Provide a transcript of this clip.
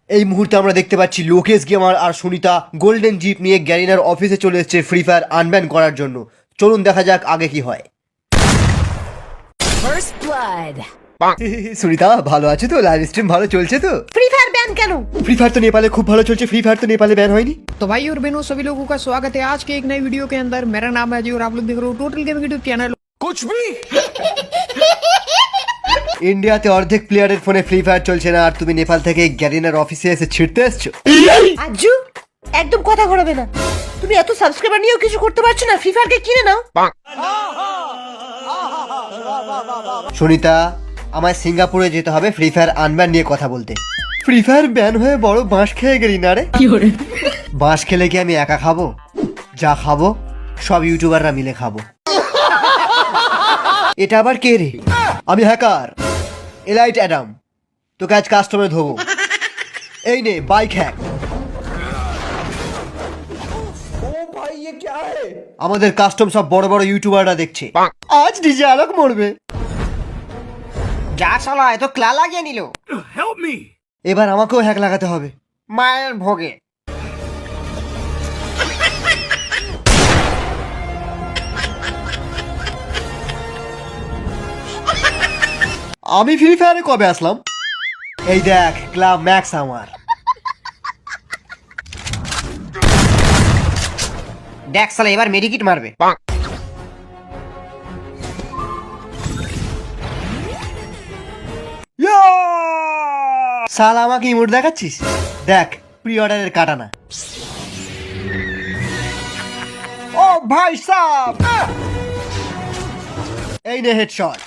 এই মুহূর্তে আমরা দেখতে পাচ্ছি লোকেশ গেমার আর সুনিতা গোল্ডেন জিপ নিয়ে গ্যারিনার অফিসে চলে এসেছে ফ্রি ফায়ার আনব্যান করার জন্য। চলুন দেখা যাক আগে কি হয়। First blood. সুনিতা ভালো আছে তো? লাইভ স্ট্রিম ভালো চলছে তো? फ्री फायर बैन क्यों? ফ্রি ফায়ার তো নেপালে খুব ভালো চলছে, ফ্রি ফায়ার তো নেপালে ব্যান হয়নি। तो भाई और बहनों सभी लोगों का स्वागत है आज के एक नई वीडियो के अंदर। मेरा नाम है जी और आप लोग देख रहे हो टोटल गेमिंग यूट्यूब चैनल। ইন্ডিয়াতে অর্ধেক প্লেয়ারের ফোনে ফ্রি ফায়ার চলছে না, আর তুমি নেপাল থেকে গ্যারিনার অফিসে এসে ছিড়তে এসছো। আজু একদম কথা ঘোরাবে না। তুমি এত সাবস্ক্রাইবার নিয়েও কিছু করতে পারছো না, ফ্রি ফায়ারকে কিনে নাও। সুনিতা, আমায় সিঙ্গাপুরে যেতে হবে ফ্রি ফায়ার আনব্যান নিয়ে কথা বলতে। ফ্রি ফায়ার ব্যান হয়ে বড় বাঁশ খেয়ে গেলি না রে। বাঁশ খেলে কি আমি একা খাবো? যা খাবো সব ইউটিউবাররা মিলে খাবো। এটা আবার কে রে? আমি হ্যাকার এলাইট অ্যাডাম, তোকে আজ কাস্টমে ধোবো। এই নে বাইক হ্যাক। আমাদের কাস্টম সব বড় বড় ইউটিউবাররা দেখছে, আজ ডিজে আলোক মরবে। যা শালা এত ক্লা লাগিয়ে নিল। এবার আমাকেও হ্যাক লাগাতে হবে মায়ের ভোগে। আমি ফ্রি ফায়ারে কবে আসলাম? এই দেখ ক্লাব ম্যাক্স আমার। দেখ শালা এবার মেডিকিট মারবে। সাল আমাকে ইমোট দেখাচ্ছিস? দেখ প্রি অর্ডারের কাটানা। ও ভাই সাব, এই নে হেডশট।